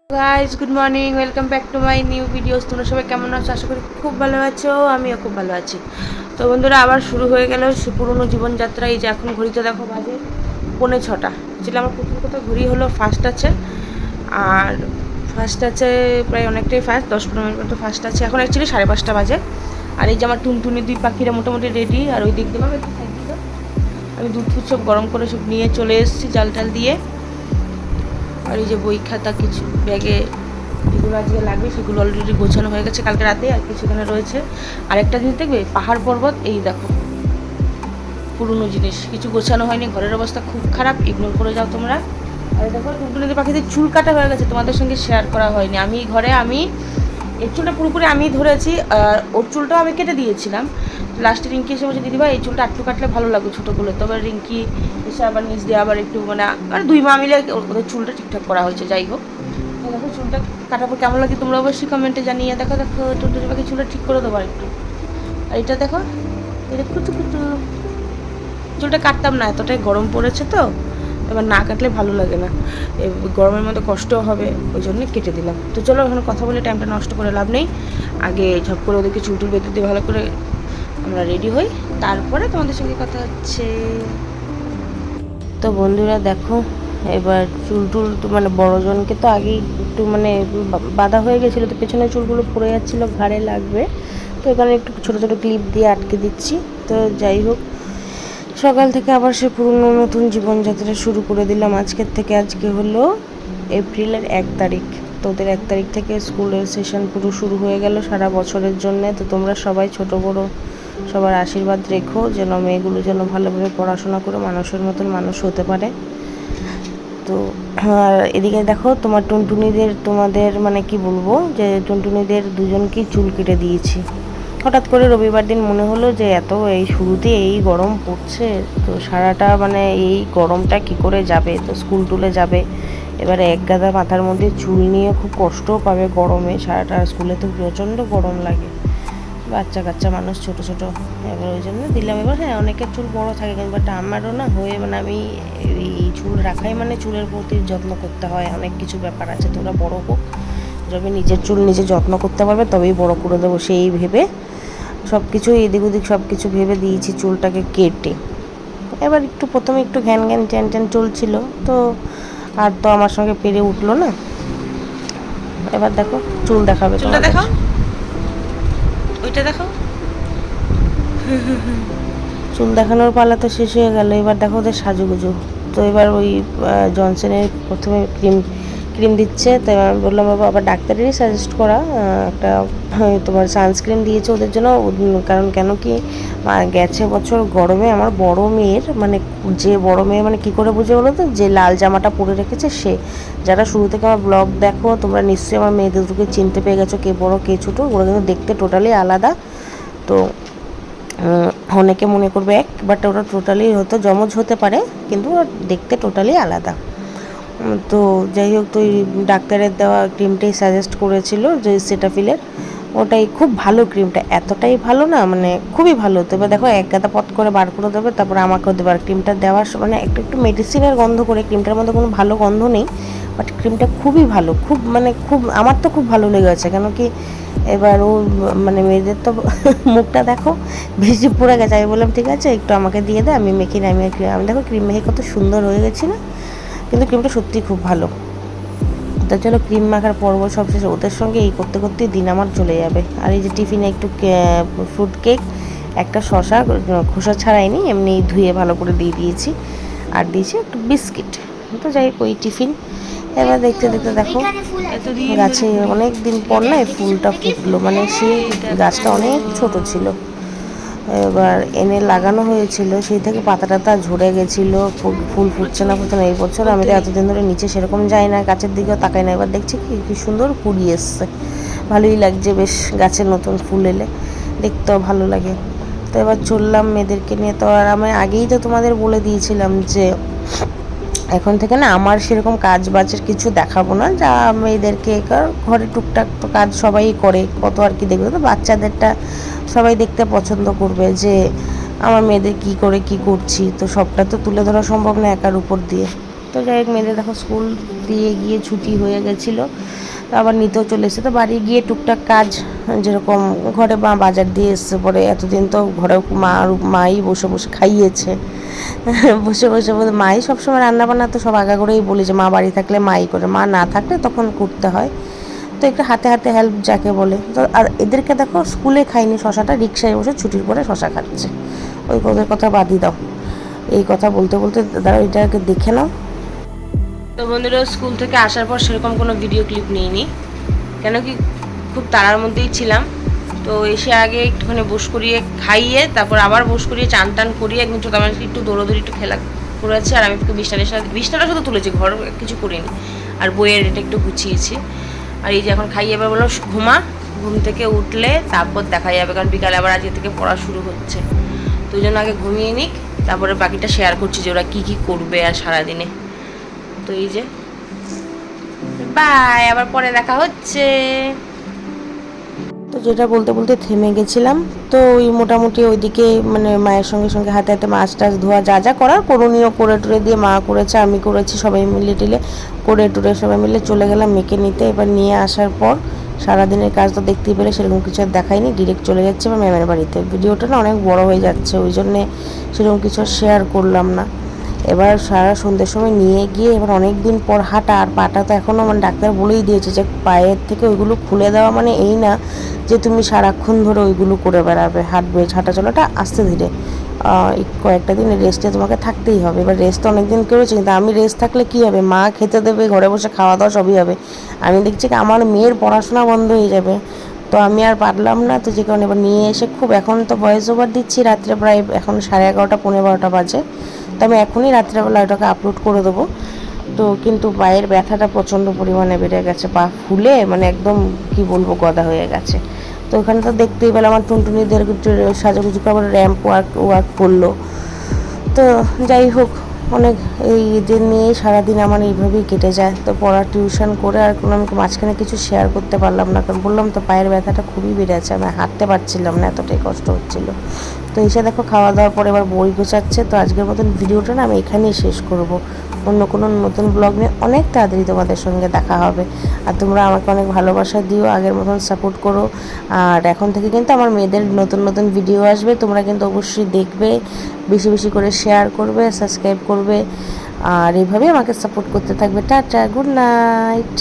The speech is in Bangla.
Guys good morning, welcome back to my new videos. তোমরা সবাই কেমন আছো? আশা করি খুব ভালো আছো, আমিও খুব ভালো আছি। তো বন্ধুরা, আবার শুরু হয়ে গেল সে পুরনো জীবনযাত্রা। এই যে এখন ঘড়িতে দেখো বাজে 5:45। যেটা আমার প্রথম কথা ঘড়ি হলো ফার্স্ট আছে, আর ফার্স্ট আছে প্রায় অনেকটাই ফার্স্ট, 10-15 মিনিট মতো ফার্স্ট আছে। এখন অ্যাকচুয়ালি 5:30 বাজে। আর এই যে আমার টুনটুনি দুই পাখিরা মোটামুটি রেডি। আর ওই দিক দিয়ে আমি দুধ ফুট সব গরম করে সব নিয়ে চলে এসেছি জাল টাল দিয়ে। আর এই যে বই খাতা কিছু ব্যাগে যেগুলো আজকে লাগবে সেগুলো অলরেডি গোছানো হয়ে গেছে কালকে রাতে, আর কিছুখানে রয়েছে। আরেকটা জিনিস দেখবে, পাহাড় পর্বত, এই দেখো পুরনো জিনিস কিছু গোছানো হয়নি, ঘরের অবস্থা খুব খারাপ, ইগনোর করে যাও তোমরা। আর দেখো টুনটুনিদের পাখিদের চুল কাটা হয়ে গেছে, তোমাদের সঙ্গে শেয়ার করা হয়নি। আমি এর চুলটা পুরোপুরি আমি ধরেছি, আর ওর চুলটাও আমি কেটে দিয়েছিলাম। লাস্টে রিঙ্কি এসে বলছে, দিদিভাই এই চুলটা একটু কাটলে ভালো লাগবে ছোটোগুলো। তবে রিঙ্কি এসে আবার নিচ দিয়ে আবার একটু মানে দুই মা মিলে ওদের চুলটা ঠিকঠাক করা হয়েছে। যাই হোক, দেখো চুলটা কাটার পর কেমন লাগে তোমরা অবশ্যই কমেন্টে জানিয়ে। দেখো দেখো টুনটুনি পাখি চুলটা ঠিক করে দেবো একটু। আর এটা দেখো, এটা কুচু কুচু চুলটা কাটতাম না, এতটাই গরম পড়েছে তো এবার না কাটলে ভালো লাগে না, গরমের মধ্যে কষ্টও হবে, ওই জন্য কেটে দিলাম। তো চলো এখন কথা বলে টাইমটা নষ্ট করে লাভ নেই, আগে ঝপ করে ওদেরকে চুল টুল বেঁধে দিয়ে ভালো করে আমরা রেডি হই, তারপরে তোমাদের সঙ্গে কথা হচ্ছে। তো বন্ধুরা দেখো, এবার চুল টুল মানে বড়জনকে তো আগেই একটু মানে বাঁধা হয়ে গেছিলো, তো পেছনে চুলগুলো পড়ে যাচ্ছিলো, ঘাড়ে লাগবে, তো এখানে একটু ছোটো ছোটো ক্লিপ দিয়ে আটকে দিচ্ছি। তো যাই হোক, সকাল থেকে আবার সে পুরনো নতুন জীবনযাত্রা শুরু করে দিলাম আজকের থেকে। আজকে হলো এপ্রিলের 1 তারিখ। তো ওদের 1 তারিখ থেকে স্কুলের সেশন পুরো শুরু হয়ে গেল সারা বছরের জন্যে। তো তোমরা সবাই ছোট বড় সবার আশীর্বাদ রেখো, যেন মেয়েগুলো যেন ভালোভাবে পড়াশোনা করে মানুষের মতন মানুষ হতে পারে। তো আর এদিকে দেখো তোমার টুনটুনিদের, তোমাদের মানে কি বলবো, যে টুনটুনিদের দুজনকেই চুল কেটে দিয়েছি। হঠাৎ করে রবিবার দিন মনে হলো যে এত এই শুরুতে এই গরম পড়ছে, তো সারাটা মানে এই গরমটা কি করে যাবে, তো স্কুল টুলে যাবে, এবারে এক গাদা মাথার মধ্যে চুল নিয়ে খুব কষ্টও পাবে গরমে, সারাটা স্কুলে তো প্রচণ্ড গরম লাগে, বাচ্চা কাচ্চা মানুষ ছোট ছোট, এবার ওই জন্য দিলাম। এবার হ্যাঁ, অনেকের চুল বড় থাকে, বাট আমারও না হয়ে মানে আমি এই চুল রাখাই মানে চুলের প্রতি যত্ন করতে হয়, অনেক কিছু ব্যাপার আছে। তোরা বড় হোক, যবে নিজের চুল নিজে যত্ন করতে পারবে তবেই বড় করে দেবো, সেই ভেবে সব কিছু এদিক ওদিক সব কিছু ভেবে দিয়েছি চুলটাকে কেটে। এবার একটু প্রথমে একটু ঘ্যান ঘ্যান ট্যান ট্যান চলছিল, তো আর তো আমার সঙ্গে পেরে উঠলো না। এবার দেখো চুল দেখাবে, চুলটা দেখাও, ওইটা দেখো। চুল দেখানোর পালা তো শেষ হয়ে গেল, এবার দেখো ওদের সাজুগুজু। তো এবার ওই জনসনের প্রথমে ক্রিম দিচ্ছে, তো এবার আমি বললাম বাবা আবার ডাক্তারেরই সাজেস্ট করা একটা তোমার সানস্ক্রিন দিয়েছে ওদের জন্য, কারণ কেন কি গেছে বছর গরমে আমার বড় মেয়ের মানে যে বড় মেয়ে মানে কী করে বুঝে বলো তো, যে লাল জামাটা পরে রেখেছে সে। যারা শুরু থেকে আমার ব্লগ দেখো তোমরা নিশ্চয়ই আমার মেয়েদের দুটোকে চিনতে পেয়ে গেছো, কে বড় কে ছোটো, ওরা কিন্তু দেখতে টোটালি আলাদা। তো অনেকে মনে করবে এক, বাট ওরা টোটালি হয়তো জমজ হতে পারে, কিন্তু ওরা দেখতে টোটালি আলাদা। তো যাই হোক, তো ডাক্তারের দেওয়া ক্রিমটাই সাজেস্ট করেছিল, যে সেটাফিলের, ওটাই খুব ভালো ক্রিমটা, এতটাই ভালো না মানে খুবই ভালো। তো এবার দেখো এক গাদা পট করে বার করে দেবে, তারপরে আমাকেও দেবে। আর ক্রিমটা দেওয়ার মানে একটু একটু মেডিসিনের গন্ধ করে, ক্রিমটার মধ্যে কোনো ভালো গন্ধ নেই, বাট ক্রিমটা খুবই ভালো, খুব মানে খুব আমার তো খুব ভালো লেগেছে। কেন কি এবার ও মানে মেয়েদের তো মুখটা দেখো বেশি পুড়ে গেছে, আমি বললাম ঠিক আছে একটু আমাকে দিয়ে দে, আমি মেখে নিই। আমি দেখো ক্রিম মেখে কত সুন্দর হয়ে গেছি না, কিন্তু ক্রিমটা সত্যিই খুব ভালো। তো চলো ক্রিম মাখার পর্ব সব শেষে, ওদের সঙ্গে এই করতে করতেই দিন আমার চলে যাবে। আর এই যে টিফিনে একটু ফ্রুট কেক, একটা শসা খোসা ছাড়াইনি, এমনি ধুয়ে ভালো করে দিয়ে দিয়েছি, আর দিয়েছি একটু বিস্কিট। তো যাই হোক ওই টিফিন। এবার দেখতে দেখতে দেখো গাছে অনেক দিন পর না এই ফুলটা ফুটলো, মানে সেই গাছটা অনেক ছোট ছিল, এবার এনে লাগানো হয়েছিল, সেই থেকে পাতা টাতা ঝরে গেছিলো, ফুল ফুটছে না ফুটছে না। এই বছর আমি তো এতদিন ধরে নিচে সেরকম যাই না, গাছের দিকেও তাকাই না, এবার দেখছি কি সুন্দর কুড়ি এসছে, ভালোই লাগছে বেশ, গাছের নতুন ফুল এলে দেখতেও ভালো লাগে। তো এবার চললাম মেয়েদেরকে নিয়ে। তো আর আমি আগেই তো তোমাদের বলে দিয়েছিলাম যে এখন থেকে না আমার সেরকম কাজ বাজের কিছু দেখাবো না, যা মেয়েদেরকে ঘরে টুকটাক তো কাজ সবাই করে, কত আর কি দেখবে, তো বাচ্চাদেরটা সবাই দেখতে পছন্দ করবে যে আমার মেয়েদের কি করে কি করছি, তো সবটা তো তুলে ধরা সম্ভব না একার উপর দিয়ে। তো যাই হোক মেয়েদের দেখো স্কুল দিয়ে গিয়ে ছুটি হয়ে গেছিলো, তো আবার নিতেও চলে এসেছে। তো বাড়ি গিয়ে টুকটাক কাজ, যেরকম ঘরে মা বাজার দিয়ে এসছে পরে, এতদিন তো ঘরে মাই বসে বসে খাইয়েছে বসে বসে মাই সবসময় রান্নাবান্না তো সব আগা করেই বলি যে মা বাড়ি থাকলে মাই করে, মা না থাকলে তখন করতে হয়। তো একটু হাতে হাতে হেল্প যাকে বলে। তো আর এদেরকে দেখো স্কুলে খাইনি শশাটা, রিক্সায় বসে ছুটির পরে শশা খাচ্ছে। ওই ওদের কথা বাদই দাও, এই কথা বলতে বলতে দাঁড়াও এটাকে দেখে নাও। তো বন্ধুরা স্কুল থেকে আসার পর সেরকম কোনো ভিডিও ক্লিপ নিইনি, কেন কি খুব তাড়ার মধ্যেই ছিলাম। তো এসে আগে একটুখানি বস করিয়ে খাইয়ে তারপর আবার বস করিয়ে চান টান করিয়ে একদিন ছোটোবেলা একটু দৌড়োদৌড়ি একটু খেলা করেছি। আর আমি একটু বিছনাটা শুধু তুলেছি, ঘর কিছু করিনি। আর বইয়ের এটা একটু গুছিয়েছি। আর এই যে এখন খাইয়ে এবার বললাম ঘুমা, ঘুম থেকে উঠলে তারপর দেখা যাবে, কারণ বিকালে আবার আজকে থেকে পড়া শুরু হচ্ছে। তো ওই জন্য আগে ঘুমিয়ে নিক, তারপরে বাকিটা শেয়ার করছি যে ওরা কী কী করবে আর সারাদিনে। তো এই যে বাই, আবার পরে দেখা হচ্ছে। তো যেটা বলতে বলতে থেমে গেছিলাম। তো ওই মোটামুটি ওইদিকে মানে মায়ের সঙ্গে সঙ্গে হাতে হাতে মাছ টাছ ধোয়া যা যা করার করণীয় করে টুরে দিয়ে মা করেছে, আমি করেছি, সবাই মিলে টিলে করে টুরে সবাই মিলে চলে গেলাম মেয়েকে নিতে। এবার নিয়ে আসার পর সারাদিনের কাজ তো দেখতেই পেলে, সেরকম কিছু আর দেখাইনি, ডিরেক্ট চলে যাচ্ছে আমার ম্যামের বাড়িতে। ভিডিওটা না অনেক বড় হয়ে যাচ্ছে, ওই জন্যে সেরকম কিছু শেয়ার করলাম না। এবার সারা সন্ধ্যের সময় নিয়ে গিয়ে এবার অনেক দিন পর হাঁটা, আর পাটা তো এখনও মানে ডাক্তার বলেই দিয়েছে যে পায়ের থেকে ওইগুলো খুলে দেওয়া মানে এই না যে তুমি সারাক্ষণ ধরে ওইগুলো করে বেড়াবে, হাঁটবে, হাঁটা চলাটা আস্তে ধীরে, কয়েকটা দিন রেস্টে তোমাকে থাকতেই হবে। এবার রেস্ট তো অনেক দিন করেছি, কিন্তু আমি রেস্ট থাকলে কী হবে, মা খেতে দেবে, ঘরে বসে খাওয়া দাওয়া সবই হবে। আমি দেখছি কি আমার মেয়ের পড়াশোনা বন্ধ হয়ে যাবে, তো আমি আর পারলাম না। তো যে কারণে এবার নিয়ে এসে খুব, এখন তো ভয়েস ওভার দিচ্ছি রাত্রে প্রায় এখন 11:30 12:30 বাজে। তো আমি এখনই রাত্রেবেলা ওটাকে আপলোড করে দেবো। তো কিন্তু পায়ের ব্যথাটা প্রচণ্ড পরিমাণে বেড়ে গেছে, পা ফুলে মানে একদম কি বলবো গদা হয়ে গেছে। তো ওখানে তো দেখতেই পেলাম আমার টুনটুনিদের সাজুগুজু করে আবার র্যাম্প ওয়ার্ক করলো। তো যাই হোক, অনেক এই ঈদের নিয়েই সারাদিন আমার এইভাবেই কেটে যায়। তো পড়া টিউশন করে আর কোনো আমি মাঝখানে কিছু শেয়ার করতে পারলাম না, কারণ বললাম তো পায়ের ব্যথাটা খুবই বেড়ে আছে, আমি হাঁটতে পারছিলাম না, এতটাই কষ্ট হচ্ছিলো। তো এসে দেখো খাওয়া দাওয়ার পরে এবার বই গোছাচ্ছে। তো আজকের মতন ভিডিওটা না আমি এখানেই শেষ করব। অন্য কোনো নতুন ব্লগ নিয়ে অনেক তাড়াতাড়ি তোমাদের সঙ্গে দেখা হবে। আর তোমরা আমাকে অনেক ভালোবাসা দিও, আগের মতন সাপোর্ট করো। আর এখন থেকে কিন্তু আমার মেয়েদের নতুন নতুন ভিডিও আসবে, তোমরা কিন্তু অবশ্যই দেখবে, বেশি বেশি করে শেয়ার করবে, সাবস্ক্রাইব করবে, আর এইভাবেই আমাকে সাপোর্ট করতে থাকবে। Tata, good night.